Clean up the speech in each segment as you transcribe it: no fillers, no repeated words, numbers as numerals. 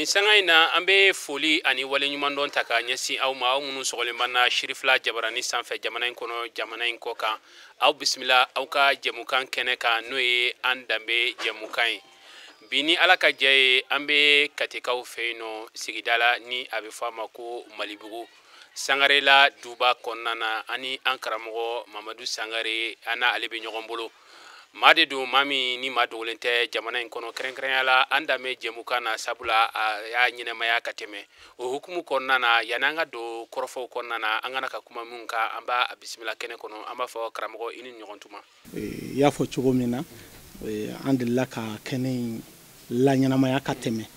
ni sanga ina ambe foli ani wale nyuman don taka nyasi aw ma aw munu sogole manna shirifla jabarani sanfɛ jamana in kono jamana in koka aw bismillah aw ka jamukan kene ka no ye an dambe jamukan bini ala ka jaye ambe katikaw feino sigidala ni abe fama ko Malibugu Sangare la duba konnana ani an karamogo Mamadou Sangare ana ale be ɲɔgɔn bolo Made do mami ni madolente jamana in kono krenkrenya andame jemuka na sabula ya nyinema ka teme o hukumu konnana yananga do korofo konnana angana ka kuma munka amba bismillah kene kono amba fo karamogo ini nyogontuma ya fo chugomina andilla ka kene la nyinema ka teme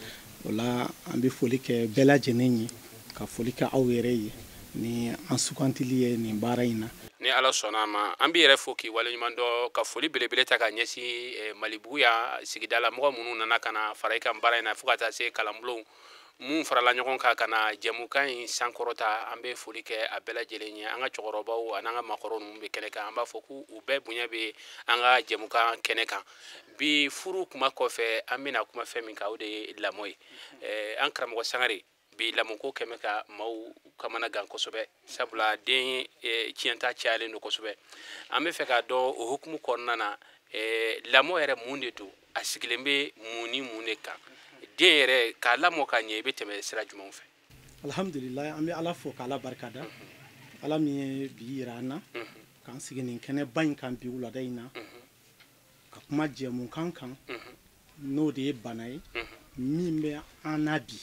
wala ambi foli ke bela jenenyi ka foli ka awere ni ansukantiliye ni baraina ni ala sonama ambi yere foki wala nyumando ka foli belebele ta ka nyesi Malibugu ya sigidala mo munu nana kana faraika mbara na fukata se kalambulo mun farala nyogon ka kana jamukan sankorota ambe foli ke abela jelenye anga chogorobaw ananga makoro numbe keneka amba foku ube bunya be anga jamukan keneka bi furu kuma kofe amina kuma femi ka ude lamoy ankram go Sangare bi lamuko kemeka mau kamana gan kosobe sabula den cienta ciale no kosobe ambe feka do o hukumu konnana lamo ere munde do asikilembe muni muneka den ere ka lamo ka nyebe teme sira jumon fe alhamdulillah ambe ala fo kala barkada ala mi bi irana kan siginin kene ban kan bi wula daina ka kuma jemu kan no de banai mimbe anabi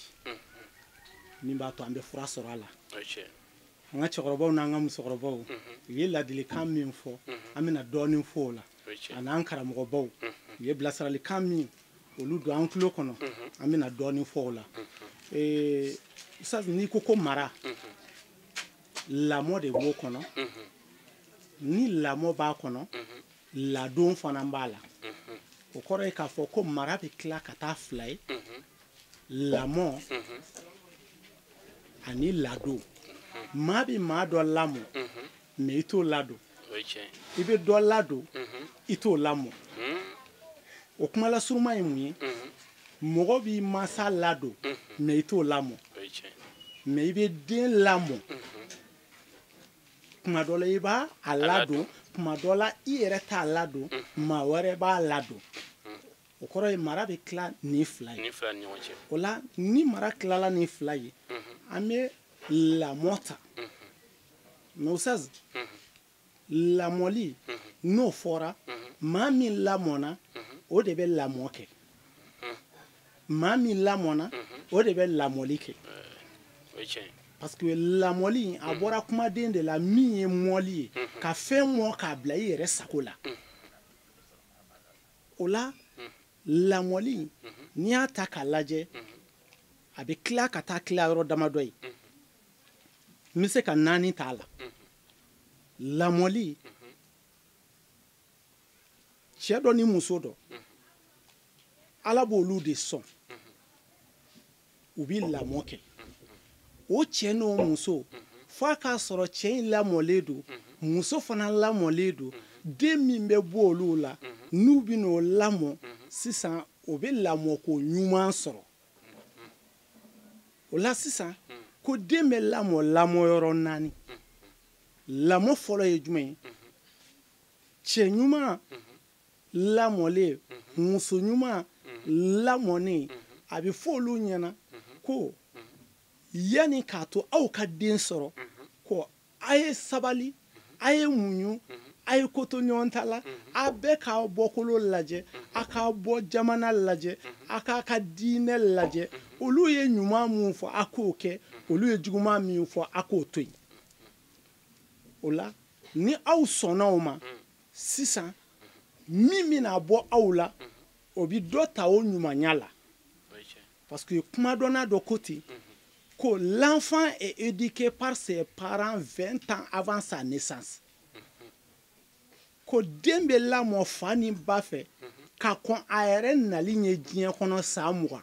min b'a to an bɛ fura sɔrɔ a la an ka cɛkɔrɔbaw n'an ka musokɔrɔbaw u ye ladilikan min fɔ an bɛna dɔɔnin fɔ o la ani an karamɔgɔbaw u ye bilasiralikan min olu don an tulo kɔnɔ an bɛna dɔɔnin fɔ o la n'i ko mara lamɔ de b'o kɔnɔ ni lamɔ b'a kɔnɔ ladon fana b'a la o kɔrɔ ye k'a fɔ ko mara bɛ tila ka taa fila ye lamɔ ani lado maa bi maa dɔ lamɔ mais i t'o lado i bɛ dɔ lado i t'o lamɔ o kumala suruma ye mun ye mɔgɔ b'i masa lado mais i t'o lamɔ mais i bɛ den lamɔ kuma dɔ la i b'a lado kuma dɔ la i yɛrɛ t'a lado maa wɛrɛ b'a lado o kɔrɔ ye mara bɛ tila ni fila ye o la ni mara tilala ni fila ye an bɛ lamɔ ta mais o sazi lamɔli n'o fɔra maa min lamɔna o de bɛ lamɔ kɛ maa min lamɔna o de bɛ lamɔli kɛ parce que lamɔli a bɔra kumaden de la min ye mɔli ye ka fɛn mɔ k'a bila i yɛrɛ sago la o la lamɔli n'i y'a ta k'a lajɛ a bɛ tila ka taa tila yɔrɔ damadɔ ye n bɛ se ka naani t'a la lamɔli cɛ dɔ ni muso dɔ ala b'olu de sɔn u bɛ lamɔ kɛ o cɛ n'o muso fo a k'a sɔrɔ cɛ in lamɔlen don muso fana lamɔlen don den min bɛ bɔ olu la n'u bɛ n'o lamɔ sisan o bɛ lamɔko ɲuman sɔrɔ o la sisan ko den bɛ lamɔyɔrɔ naani lamɔ fɔlɔ ye jumɛn ye cɛ ɲuman lamɔlen muso ɲuman lamɔnen a bɛ fɔ olu ɲɛna ko yanni k'a to aw ka den sɔrɔ ko a ye sabali a ye muɲu a ye ko to ɲɔgɔn ta la a bɛɛ k'a bɔkolo lajɛ a k'a bɔ jamana lajɛ a k'a ka diinɛ lajɛ olu ye ɲuman min fɔ a k'o kɛ olu ye juguman min fɔ a k'o to yen o la ni aw sɔnna o ma sisan min bɛna bɔ aw la o bɛ dɔ ta o ɲumanya la parce que kuma dɔnna dɔ ko ten ko l'enfant est éduqué par ses parents 20 ans avant sa naissance ko den bɛ lamɔ fa ni ba fɛ ka kɔn a yɛrɛ nali ɲɛ diɲɛ kɔnɔ san 20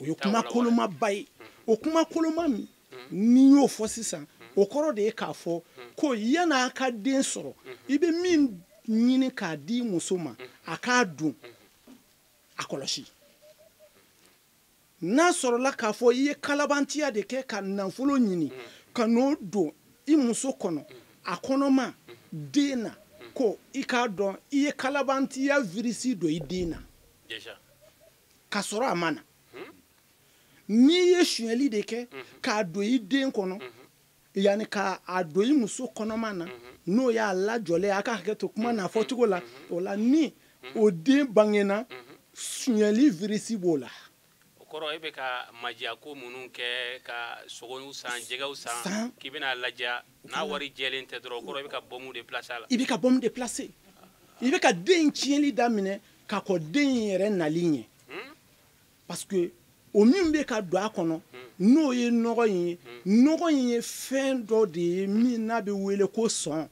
o ye kuma kolomaba ye o kuma koloma min n'i y'o fɔ sisan o kɔrɔ de ye k'a fɔ ko yan'a ka den sɔrɔ i bɛ min ɲini k'a di muso ma a k'a dun a kɔlɔsi n'a sɔrɔla k'a fɔ i ye kalabantiya de kɛ ka nafolo ɲini ka n'o don i muso kɔnɔ a kɔnɔma den na ko i k'a dɔn i ye kalabantiya virisi don i den na ka sɔrɔ a ma na n'i ye sonyɛli de kɛ k'a don i den kɔnɔ yani k'a don i muso kɔnɔma na n'o y'a lajɔlen a ka hakɛ to kuma n'a fɔcogo la o la ni o den bangena sonyɛli virisi b'o la o kɔrɔ e bɛ ka majiya ko minnu kɛ ka sogow san jɛgɛw san k'i bɛna lajɛ n'a wari jɛlen tɛ dɔrɔn o kɔrɔ e bɛ ka bombe de placer a la i bɛ ka bombe de placer i bɛ ka den tiɲɛli daminɛ ka kɔ den yɛrɛ nali ɲɛ parce que o min bɛ ka don a kɔnɔ n'o ye nɔgɔ in ye nɔgɔ in ye fɛn dɔ de ye min n'a bɛ wele ko sɔn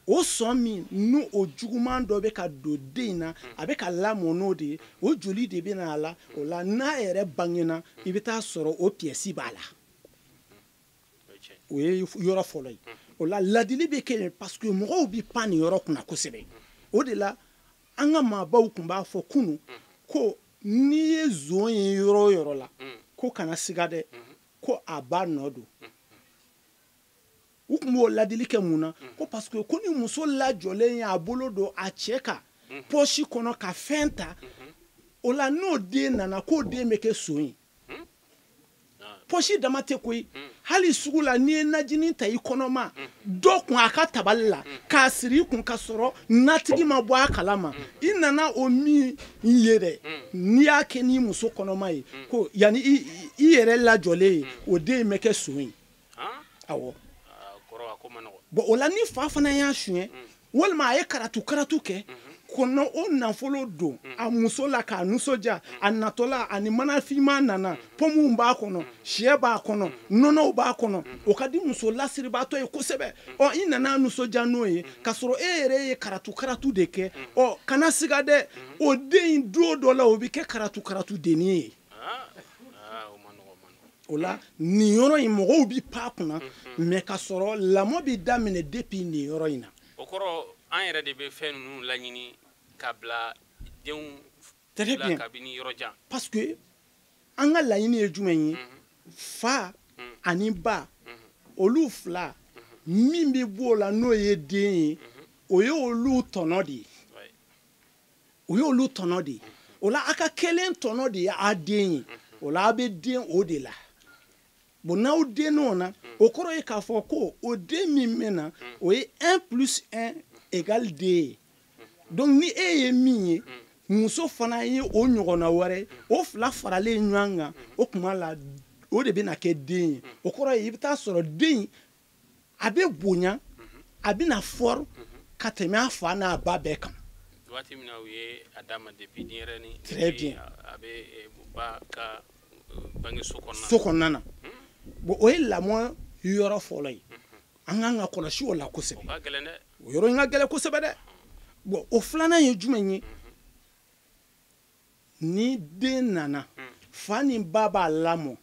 o sɔn min n'o o juguman dɔ bɛ ka don den na a bɛ ka lamɔ n'o de ye o joli de bɛ na a la o la n'a yɛrɛ bangena i bɛ taa sɔrɔ o pièce b'a la o ye yɔrɔ fɔlɔ ye o la ladili bɛ kɛ yen parce que mɔgɔw bɛ pan nin yɔrɔ kunna kosɛbɛ o de la an ka maabaw tun b'a fɔ kunun ko n'i ye zon ye yɔrɔ o yɔrɔ la ko kana siga dɛ ko a b'a nɔ don u tun b'o ladili kɛ mun na ko parce que ko ni muso lajɔlen ye a bolo don a cɛ ka pɔsi kɔnɔ ka fɛn ta o la n'o den nana k'o den bɛ kɛ son ye pɔsi dama tɛ koyi hali sugu la n'i ye najinin ta i kɔnɔma dɔ kun a ka tabali la k'a siri i kun ka sɔrɔ natigi ma bɔ a kalama i nana o min ye dɛ n'i y'a kɛ n'i muso kɔnɔma ye ko yanni i yɛrɛ lajɔlen ye o den bɛ kɛ son ye awɔ bɔn o la ni fa fana y'a suɲɛ walima a ye karatu kɛ kɔnɔ o nafolo don a muso la k'a nisɔndiya a natɔla ani manafinma nana pɔmuw b'a kɔnɔ sɛ b'a kɔnɔ nɔnɔw b'a kɔnɔ o ka di muso lasiribaatɔ ye kosɛbɛ ɔ i nana nisɔndiya n'o ye k'a sɔrɔ e yɛrɛ ye karatu de kɛ ɔ kana siga dɛ o den don dɔ la o bɛ kɛ karatu dennin ye o la nin yɔrɔ in mɔgɔw bi pan kunna mɛ ka sɔrɔ lamɔ bi daminɛ depuis nin yɔrɔ in na o kɔrɔ an yɛrɛ de bɛ fɛn ninnu laɲini ka bila denw la kabini yɔrɔ jan parce que an ka laɲini ye jumɛn ye fa ani ba olu fila min bɛ bɔ o la n'o ye den ye o ye olu tɔnɔ de ye o la a ka kelen tɔnɔ de ye a den ye o la a bɛ den o de la bon n'aw denn'o na o kɔrɔ ye k'a fɔ ko o den min mɛn na o ye 1+1 = 2 ye donc ni e ye min ye muso fana ye o ɲɔgɔnna wɛrɛ o fila faralen ɲɔgɔn kan o tuma la o de bɛna kɛ den ye o kɔrɔ ye i bɛ taa sɔrɔ den a bɛ bonya a bɛna fɔri ka tɛmɛ a fa n'a ba bɛɛ kan waati min na u ye a d'a ma depuis denyɛrɛnin très bien a bɛ ba ka bange so kɔnɔna na bon o ye lamɔ yɔrɔ fɔlɔ ye an kan ka kɔlɔsi o la kosɛbɛ o yɔrɔ in ka gɛlɛn kosɛbɛ dɛ bon o filanan ye jumɛn ye ni den nana fa ni ba b'a lamɔ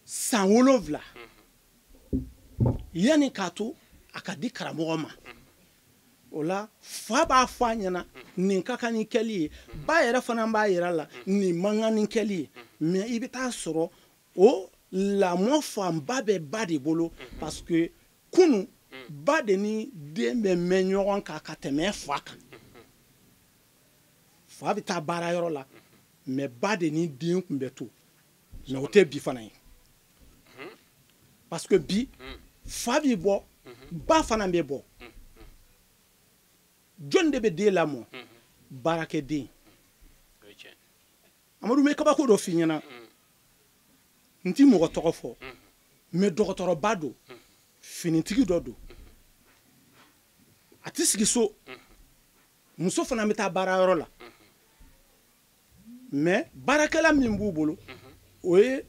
san 7 yanni k'a to a ka di karamɔgɔ ma o la fa b'a fɔ a ɲɛna nin ka kan ni kɛli ye ba yɛrɛ fana b'a yira la nin man kan ni kɛli ye mais i bɛ taa sɔrɔ o lamɔ fanba bɛ ba de bolo parce que kunun ba de ni den bɛ mɛn ɲɔgɔn kan ka tɛmɛ fa kan fa bɛ taa baarayɔrɔ la mais ba de ni den tun bɛ to mais o tɛ bi fana ye parce que bi fa b'i bɔ ba fana bɛ bɔ jɔn de bɛ den lamɔ baarakɛden amadu n bɛ kabako dɔ f'i ɲɛna n ti mɔgɔ tɔgɔ fɔ mais dɔgɔtɔrɔba don finitigi dɔ don a ti sigi so muso fana bɛ taa baarayɔrɔ la mais baarakɛla min b'u bolo o ye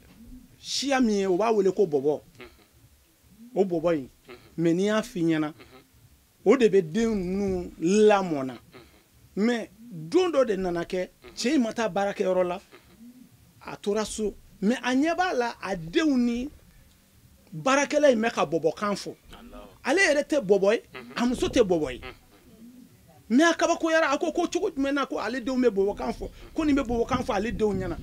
siya min ye o b'a wele ko bɔbɔ o bɔbɔ in mais n'i y'a f'i ɲɛna o de bɛ den ninnu lamɔna mais don dɔ de nana kɛ cɛ in ma taa baarakɛyɔrɔ la a tora so mais a ɲɛ b'a la a denw ni baarakɛla in bɛ ka bɔbɔkan fɔ ale yɛrɛ tɛ bɔbɔ ye a muso tɛ bɔbɔ ye mais a kabakoyara a ko cogo jumɛn na ko ale denw bɛ bɔbɔkan fɔ ko nin bɛ bɔbɔkan fɔ ale denw ɲɛna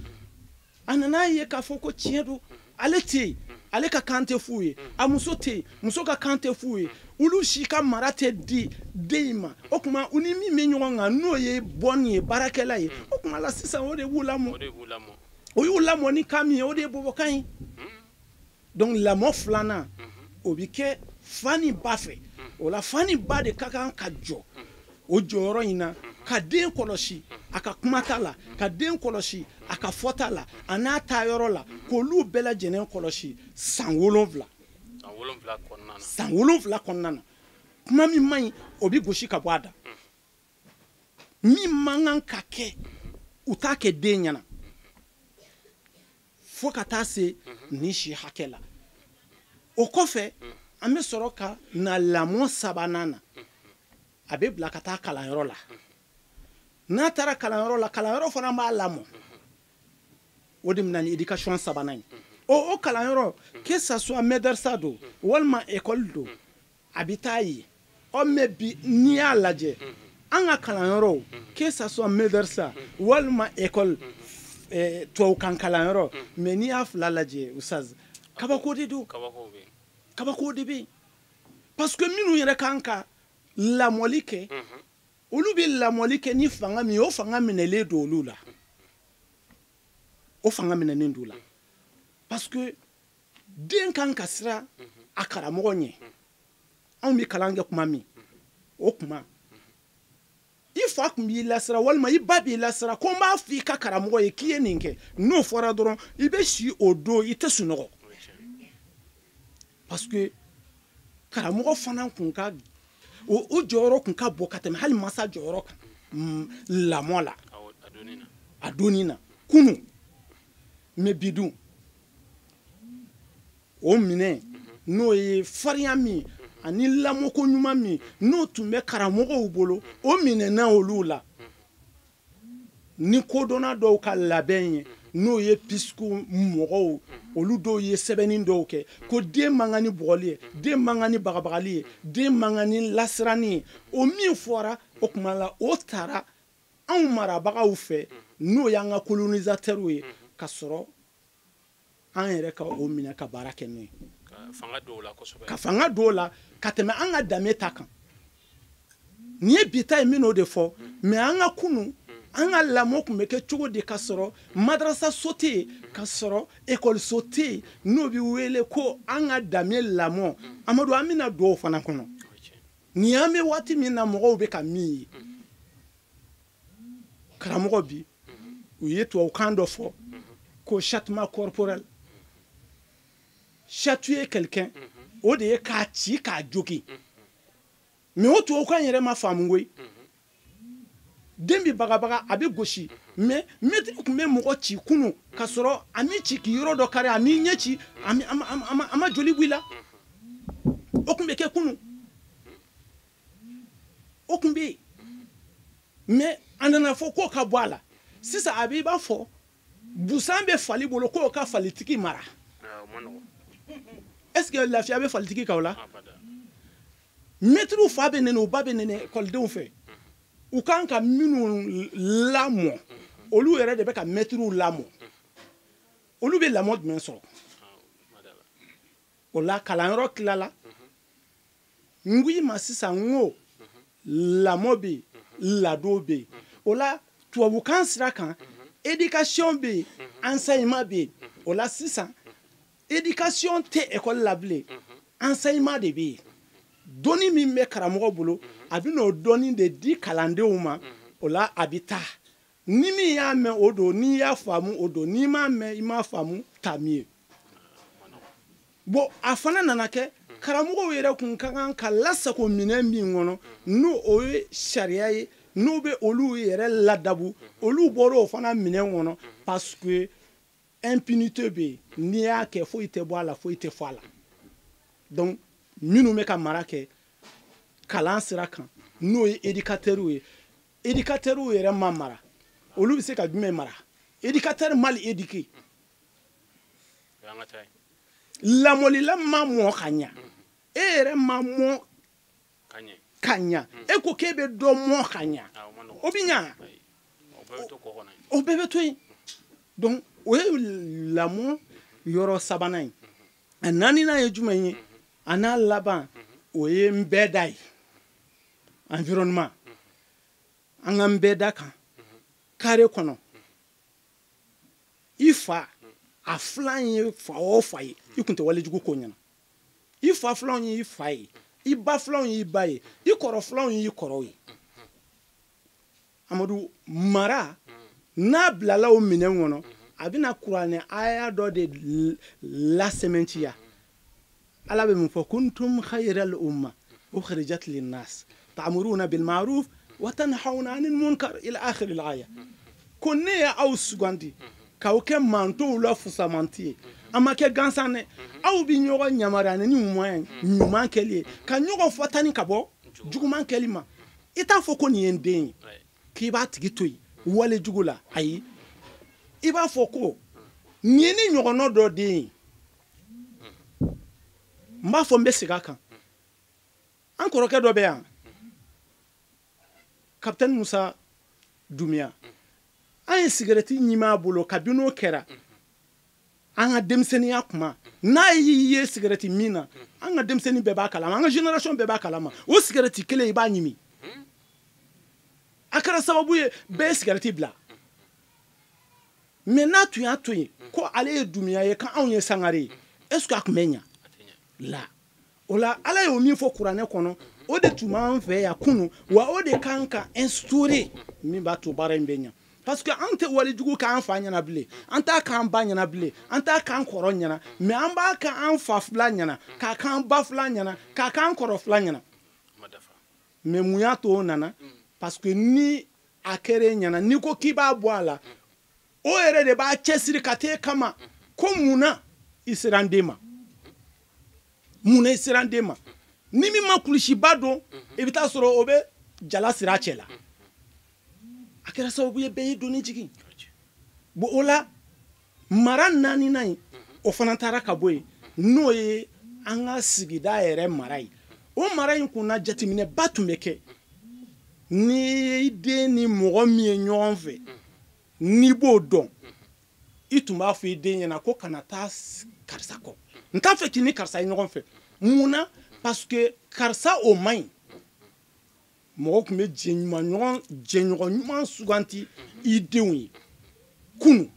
a nana ye k'a fɔ ko tiɲɛ don ale tɛ yen ale ka kan tɛ f'u ye a muso tɛ yen muso ka kan tɛ f'u ye olu si ka mara tɛ di den in ma o tuma u ni min bɛ ɲɔgɔn kan n'o ye bɔnni ye baarakɛla ye o tuma la sisan o de b'u lamɔ o y'u lamɔ ni kan min ye o de ye bɔbɔkan ye donc lamɔ filanan o bɛ kɛ fa ni ba fɛ o la fa ni ba de ka kan ka jɔ o jɔyɔrɔ in na ka den kɔlɔsi a ka kumata la ka den kɔlɔsi a ka fɔta la a n'a taa yɔrɔ la k'olu bɛɛ lajɛlen kɔlɔsi san 7 san 7 kɔnɔna na kuma min man ɲi o bɛ gosi ka bɔ a da min man kan ka kɛ u t'a kɛ den ɲɛna fo ka taa se nin si hakɛ la o kɔfɛ an bɛ sɔrɔ ka na lamɔ sabanan na a bɛ bila ka taa kalanyɔrɔ la n'a taara kalanyɔrɔ la kalanyɔrɔ fana b'a lamɔ o de bɛna ni éducation sabanan ye o kalanyɔrɔ que ça soit médersa don walima école don a bɛ taa ye mais bi n'i y'a lajɛ an ka kalanyɔrɔw que ça soit médersa walima école tubabukan kalanyɔrɔ mais n'i y'a fila lajɛ usaz kabako de don kabako de bɛ yen parce que minnu yɛrɛ kan ka lamɔli kɛ olu bɛ lamɔli kɛ ni fanga min ye o fanga minɛlen don olu la o fanga minɛnen don la parce que den kan ka siran a karamɔgɔ ɲɛ anw bɛ kalan kɛ kuma min o kuma i fa tun b'i lasira walima i ba b'i lasira ko n b'a fɔ i ka karamɔgɔ ye k'i ye nin kɛ n'o fɔra dɔrɔn i bɛ si o don i tɛ sunɔgɔ parce que karamɔgɔ fana kun ka o jɔyɔrɔ kun ka bɔ ka tɛmɛ hali masa jɔyɔrɔ kan lamɔ la a donni na kunu mais bi dun o minɛ n'o ye farinya min ani lamɔko ɲuman min n'o tun bɛ karamɔgɔw bolo o minɛna olu la ni kodɔnna dɔw ka labɛn ye n'o ye pisiko mɔgɔw olu dɔw ye sɛbɛnni dɔw kɛ ko den man kan ni bugɔli ye den man kan ni bagabagali ye den man kan ni lasiranni ye o min fɔra o tuma la o taara anw marabagaw fɛ n'o y'an ka colonisateurs ye ka sɔrɔ an yɛrɛ ka o minɛ ka baara kɛ n'o ye ka fanga don o la ka tɛmɛ an ka danbe ta kan nin ye bi ta ye n bɛn'o de fɔ mais an ka kunu an ka lamɔ tun bɛ kɛ cogo di ka sɔrɔ madarasa so tɛ yen ka sɔrɔ ekɔliso tɛ yen n'o bɛ wele ko an ka danbe lamɔ amadu an bɛna don o fana kɔnɔ nin an bɛ waati min na mɔgɔw bɛ ka min ye karamɔgɔ bi u ye tubabukan dɔ fɔ ko châtiment corporel châtier quelqu'un o de ye k'a ci k'a jogin mais o tubabukan yɛrɛ ma faamu koyi den bi bagabaga a bɛ gosi mais maître tun bɛ mɔgɔ ci kunu ka sɔrɔ a m'i ci k'i yɔrɔ dɔ kari a m'i ɲɛ ci a ma joli bɔ i la o tun bɛ kɛ kunu o tun bɛ yen mais a nana fɔ k'o ka bɔ a la sisan a bɛ i b'a fɔ busan bɛ fali bolo k'o ka falitigi mara est ce que lafiya bɛ falitigi kan o la maître fa bɛ nɛnɛ u ba bɛ nɛnɛ ekɔlidenw fɛ u kan ka minnu lamɔ olu yɛrɛ de bɛ ka maîtres lamɔ olu bɛ lamɔ jumɛn sɔrɔ o la kalanyɔrɔ tilala n ko i ma sisan n ko lamɔ bɛ yen ladon bɛ yen o la tubabukan sira kan éducation bɛ yen enseignement bɛ yen o la sisan éducation tɛ école la bilen enseignement de bɛ yen dɔnni min bɛ karamɔgɔ bolo a bɛ n'o dɔnni de di kalandenw ma o la a bɛ taa ni min y'a mɛn o don n'i y'a faamu o don n'i m'a mɛn i m'a faamu ta min ye bon a fana nana kɛ karamɔgɔw yɛrɛ kun ka kan ka lasago minɛn min kɔnɔ n'o o ye sariya ye n'o bɛ olu yɛrɛ ladabu olu bɔra o fana minɛn kɔnɔ parce que impunité bɛ yen n'i y'a kɛ foyi tɛ bɔ a la foyi tɛ fɔ a la donc minnu bɛ ka mara kɛ kalan sira kan n'o ye éducateurs ye éducateurs yɛrɛ ma mara olu bɛ se ka jumɛn mara éducateur mal éduqué lamɔlila ma mɔ ka ɲa e yɛrɛ ma mɔ ka ɲa e ko k'e bɛ dɔ mɔ ka ɲa o bɛ ɲa o bɛɛ bɛ to yen donc o ye lamɔ yɔrɔ sabanan ye a naaninan ye jumɛn ye a n'a laban o ye n bɛɛ da ye environnement an ka n bɛɛ da kan kare kɔnɔ i fa a filan ye fa o fa ye i tun tɛ walejugu ko ɲɛna i fa filanw ye i fa ye i ba filanw ye i ba ye i kɔrɔ filanw ye i kɔrɔw ye amadu mara n'a bilala o minɛn kɔnɔ a bɛna kuranɛ aya dɔ de lasɛmɛntiya ala bɛ mun fɔ kuntum khayral umma ukhrijat linnas ta'muruna bil ma'ruf wa tanhauna 'anil munkar ila akhir al aya ko ne ya aw sugandi k'aw kɛ mantow la fusamanti ye a ma kɛ gansan dɛ aw bi ɲɔgɔn yamaruya ni ɲuman kɛli ye ka ɲɔgɔn fatani ka bɔ juguman kɛli ma i t'a fɔ ko nin ye n den ye k'i b'a tigi to yen wale jugu la ayi i b'a fɔ ko nin ye ni ɲɔgɔnna dɔ den ye n b'a fɔ n bɛ segin a kan an kɔrɔkɛ dɔ bɛ yan kapitɛni musa dumiya an ye sigɛrɛti ɲimi a bolo kabini o kɛra an ka denmisɛnninya kuma n'a y'i ye sigɛrɛti min na an ka denmisɛnnin bɛɛ b'a kalama an ka génération bɛɛ b'a kalama o sigɛrɛti kelen i b'a ɲimi a kɛra sababu ye bɛɛ ye sigɛrɛti bila mais n'a tun y'a to yen ko ale ye dumiya ye k'anw ye sangare ye est-ce que a tun bɛ ɲa la o la ala y'o min fɔ kuranɛ kɔnɔ o de tun b'an fɛ yan kunu wa o de kan ka instaurer min b'a to baara in bɛ ɲa parce que an tɛ walijugu k'an fa ɲɛna bilen an t'a k'an ba ɲɛna bilen an t'a k'an kɔrɔ ɲɛna mais an b'a k'an fa fila ɲɛna k'a k'an ba fila ɲɛna k'a k'an kɔrɔ fila ɲɛna mais mun y'a to o nana parce que ni a kɛra e ɲɛna n'i ko k'i b'a bɔ a la o yɛrɛ de b'a cɛsiri ka t'e kama ko munna i sera n den ma munna i sera n den ma ni min ma kulusiba dɔn i bɛ taa sɔrɔ o bɛ jala sira cɛ la a kɛra sababu ye bɛɛ y'i donni jigin bon o la mara naaninan in o fana taara ka bɔ yen n'o ye an ka sigida yɛrɛ mara ye o mara in kunna jateminɛba tun bɛ kɛ ni den ni mɔgɔ min ye ɲɔgɔn fɛ n'i b'o dɔn i tun b'a fɔ i den ɲɛna ko kana taa karisa kɔ n t'a fɛ k'i ni karisa ye ɲɔgɔn fɛ mun na parce que karisa o man ɲi mɔgɔ tun bɛ jɛɲɔgɔn ɲuman suganti i denw ye kunu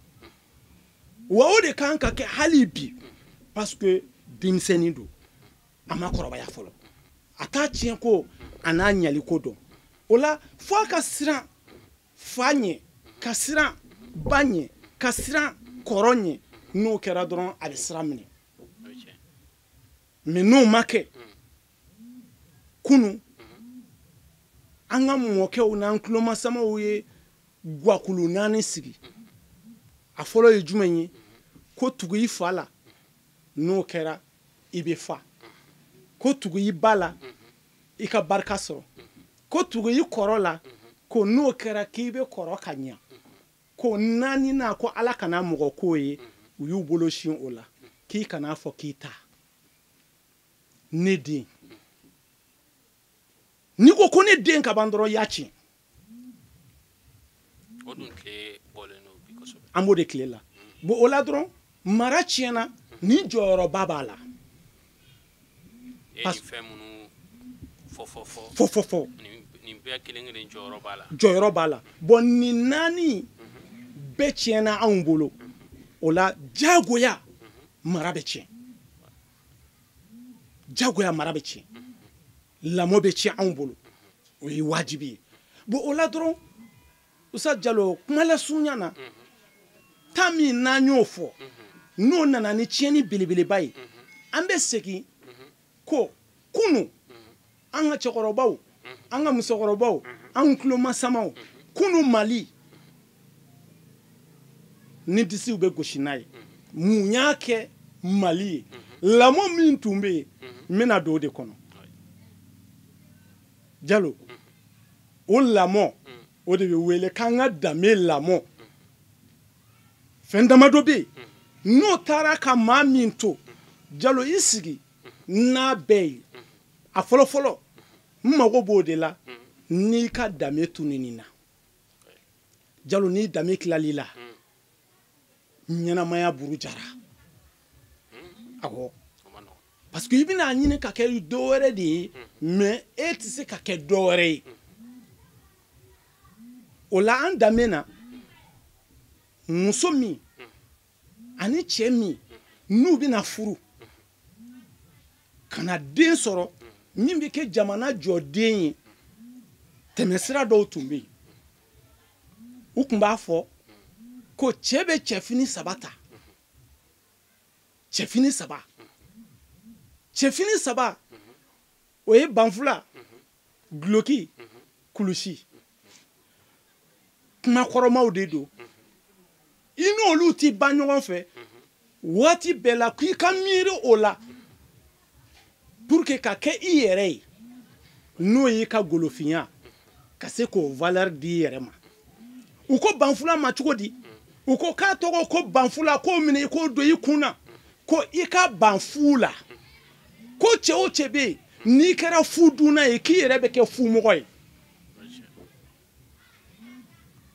wa o de kan ka kɛ hali bi parce que denmisɛnnin don a ma kɔrɔbaya fɔlɔ a t'a tiɲɛ ko a n'a ɲali ko dɔn o la fo a ka siran fa ɲɛ ka siran ba ɲɛ ka siran kɔrɔ ɲɛ n'o kɛra dɔrɔn a bɛ siran minɛ mais n'o ma kɛ kunu an ka mɔkɛw n'an tulomasamaw ye guwakulu 4 sigi a fɔlɔ ye jumɛn ye ko tugu i fa la n'o kɛra i bɛ fa ko tugu i ba la i ka barika sɔrɔ ko tugu i kɔrɔ la ko n'o kɛra k'i bɛ kɔrɔ ka ɲa ko naaninan ko ala kana mɔgɔ k'o ye u y'u bolo sin o la k'i kana fɔ k'i ta ne den n'i ko ne den ka ban dɔrɔn y'a tiɲɛ an b'o de tile la bon o la dɔrɔn mara tiɲɛna ni jɔyɔrɔba b'a la fɔ nin bɛɛ kelen jɔyɔrɔ b'a la bon nin naani bɛɛ tiɲɛna anw bolo o la jagoya mara bɛ tiɲɛ jagoya mara bɛ tiɲɛ lamɔ bɛ tiɲɛ anw bolo o ye wajibi ye bon o la dɔrɔn Usa Jalo kumalasunya na taa min n'an y'o fɔ n'o nana ni tiɲɛni belebeleba ye an bɛ segin ko kunu an ka cɛkɔrɔbaw an ka musokɔrɔbaw an tulomasamaw kunu Mali ni disiw bɛ gosi n'a ye mun y'a kɛ Mali ye lamɔ min tun bɛ yen n bɛna don o de kɔnɔ Jalo o lamɔ o de bɛ wele k'an ka danbe lamɔ fɛn damadɔ bɛ yen n'o taara ka maa min to Jalo i sigi n'a bɛɛ ye a fɔlɔfɔlɔ n mago b'o de la n'i ka danbe tununi na Jalo n'i danbe tilali la ɲɛnamaya buru jara awɔ parce que i bɛna ɲini ka kɛ dɔ wɛrɛ de ye mais e tɛ se ka kɛ dɔ wɛrɛ ye o la an danbe na muso min ani cɛ min n'u bɛna furu ka na den sɔrɔ min bɛ kɛ jamana jɔden ye tɛmɛsira dɔw tun bɛ yen u tun b'a fɔ ko cɛ bɛ cɛfini 3 ta cɛfini 3 cɛfini 3 o ye banfula guloki kulusi kumakɔrɔmaw de don i n'olu tɛ ban ɲɔgɔn fɛ waati bɛɛ la k'i ka miiri o la pour que ka kɛ i yɛrɛ ye n'o y'i ka golofinya ka se k'o valeur di i yɛrɛ ma u ko banfula ma cogo di u ko k'a tɔgɔ ko banfula k'o minɛ i k'o don i kun na ko i ka ban fu la ko cɛ o cɛ bɛ yen n'i kɛra fu dunna ye k'i yɛrɛ bɛ kɛ fumɔgɔ ye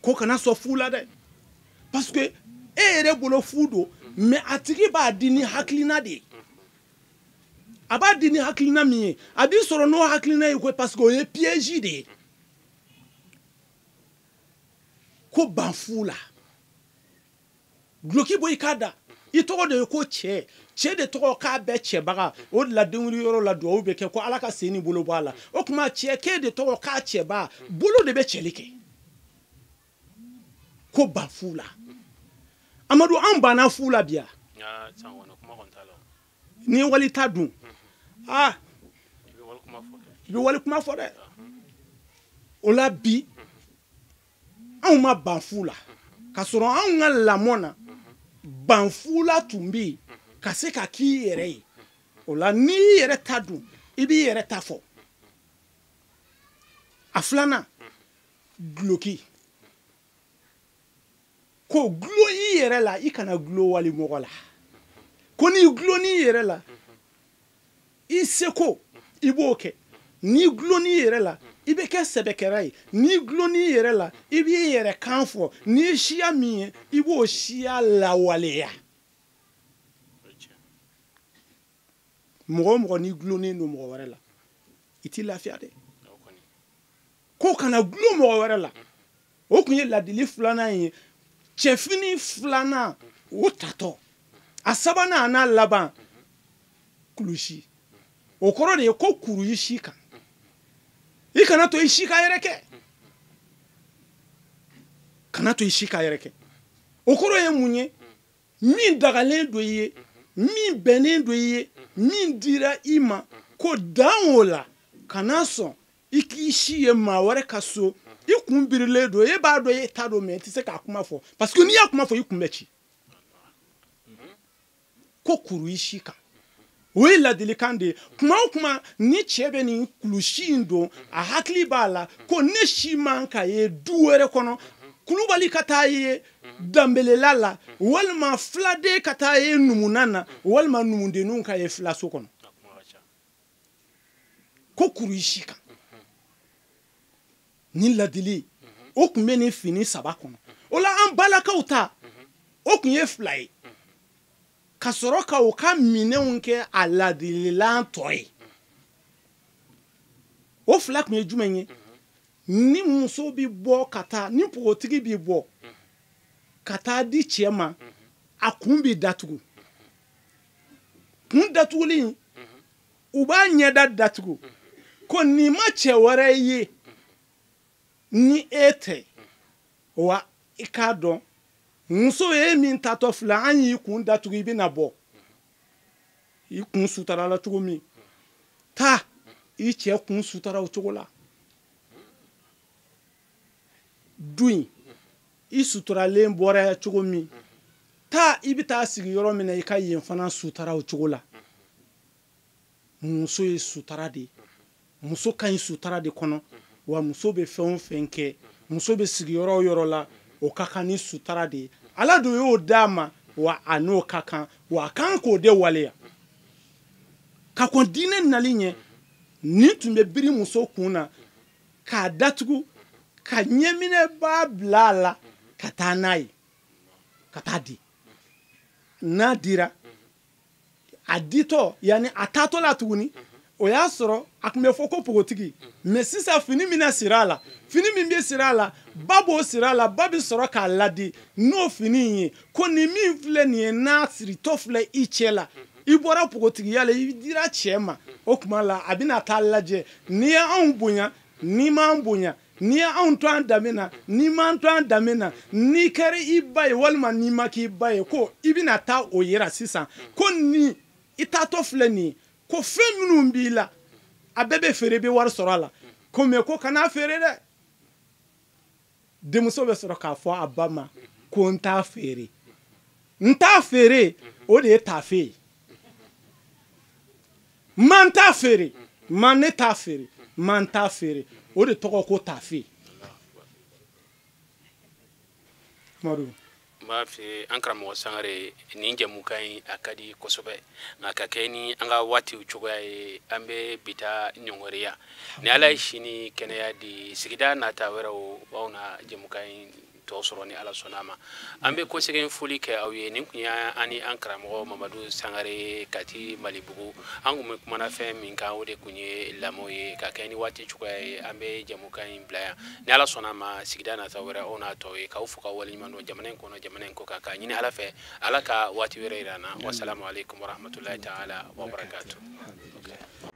ko kana sɔn fu la dɛ parce que e yɛrɛ bolo fu don mais a tigi b'a di ni hakilina de ye a b'a di ni hakilina min ye a b'i sɔrɔ n'o hakilina ye ko parce que o ye piège de ye ko ban fu la guloki bɔ i k'a da i tɔgɔ de ye ko cɛ cɛ de tɔgɔ k'a bɛɛ cɛbaga o de la denwuli yɔrɔ la dugawu bɛ kɛ ko ala ka sen ni bolo bɔ a la o tuma cɛ k'e de tɔgɔ k'a cɛba bolo de bɛ cɛli kɛ ko ban fu la amadu an banna fu la bi yan ni wali ta dun i bɛ wali kuma fɔ dɛ o la bi anw ma ban fu la ka sɔrɔ anw ka lamɔ na ban fu la tun bɛ yen ka se ka k'i yɛrɛ ye o la n'i yɛrɛ ta dun i b'i yɛrɛ ta fɔ a filanan guloki ko gulo i yɛrɛ la i kana gulo wali mɔgɔ la ko n'i gulonni yɛrɛ la i seko i b'o kɛ n'i gulonni yɛrɛ la i bɛ kɛ sɛbɛkɛra ye n'i gulonni yɛrɛ la i b'i yɛrɛ kan fɔ n'i ye siya min ye i b'o siya lawaleya mɔgɔ o mɔgɔ n'i gulonnen don mɔgɔ wɛrɛ la i t'i lafiya dɛ ko kana gulo mɔgɔ wɛrɛ la o tun ye ladili filanan ye cɛfini filanan o tatɔ a sabanan a n'a laban kulusi o kɔrɔ de ye ko kuru i si kan i kana to i si ka yɛrɛ kɛ kana to i si ka yɛrɛ kɛ o kɔrɔ ye mun ye min dagalen don i ye min bɛnnen don i ye min dira i ma ko dan o la kana sɔn i k'i si ye maa wɛrɛ ka so i kun birilen don e b'a dɔn e t'a dɔn mais i tɛ se k'a kuma fɔ parce que n'i y'a kuma fɔ i kun bɛ ci ko kuru i si kan o ye ladilikan de ye kuma o kuma ni cɛ bɛ nin kulusi in don a hakili b'a la ko ne si man ka ye du wɛrɛ kɔnɔ kulubali ka taa ye danbelela la walima filaden ka taa ye numunan na walima numudenninw ka ye filaso kɔnɔ ko kuru i si kan ni ladili o tun bɛ nin fini 3 kɔnɔ o la an balakaw ta o tun ye 2 ye ka sɔrɔ ka o ka minɛnw kɛ a ladililan tɔ ye o 2 tun ye jumɛn ye ni muso bɛ bɔ ka taa ni npogotigi bɛ bɔ ka taa di cɛ ma a kun bɛ datugu kun datuguli u b'a ɲɛda datugu ko nin ma cɛ wɛrɛ ye ni e tɛ wa i k'a dɔn muso ye min tatɔ filɛ an y'i kun datugu i bɛna bɔ i kun sutarala cogo min taa i cɛ kun sutara o cogo la du in i suturalen bɔra cogo min taa i bɛ taa sigi yɔrɔ min na i ka yen fana sutara o cogo la muso ye sutara de muso ka ɲi sutara de kɔnɔ wa muso bɛ fɛn o fɛn kɛ muso bɛ sigi yɔrɔ o yɔrɔ la o ka kan ni sutara de ye ala dun y'o d'a ma wa a n'o ka kan wa a kan k'o de waleya ka kɔn diinɛ nali ɲɛ nin tun bɛ biri muso kun na k'a datugu ka ɲɛminɛbaa bila a la ka taa n'a ye ka taa di n'a dira a ditɔ yani a taatɔ la tuguni o y'a sɔrɔ a tun bɛ fɔ ko pogotigi mais sisan fini min na siri a la fini min bɛ siri a la ba b'o siri a la ba bɛ sɔrɔ k'a ladi n'o fini in ye ko nin min filɛ nin ye n'a siritɔ filɛ i cɛ la i bɔra pogotigiya la i dira cɛ ma o tuma la a bɛna taa lajɛ n'i ye anw bonya n'i m'an bonya n'i ye anw to an danbe na n'i m'an to an danbe na n'i kɛra i ba ye walima n'i ma k'i ba ye ko i bɛna taa o yira sisan ko nin i taatɔ filɛ nin ye ko fɛn minnu b'i la a bɛɛ bɛ feere i bɛ wari sɔrɔ a la ko mais ko kana feere dɛ denmuso bɛ sɔrɔ k'a fɔ a ba ma ko n t'a feere o de ye taafe ye man t'a feere man ne t'a feere man t'a feere o de tɔgɔ ko taafe Amadu m'a fɛ an karamɔgɔ Sangare nin jɛmukan in a ka di kosɛbɛ nka ka kɛ ni an ka waatiw cogoya ye an bɛ bi taa ɲɔngɔriya ni Ala ye sini kɛnɛya di sigida nata wɛrɛw b'aw na jɛmukan in tɔ sɔrɔ ni Ala sɔnna a ma an bɛ kosɛbɛ foli kɛ aw ye nin kun ye ani an karamɔgɔ Mamadu Sangare Kati Malibugu an kun bɛ kumana fɛn min kan o de kun ye lamɔ ye ka kɛ ni waati cogoya ye an bɛ jɛmukan in bila yan ni Ala sɔnna a ma sigida nata wɛrɛ aw n'a tɔ ye k'aw fo k'aw waleɲuman dɔn jamana in kɔnɔ jamana in kɔ kan k'a ɲini Ala fɛ Ala ka waati wɛrɛ yira an na wasalamu alaikum warahmatulahi taala wabarakatuh.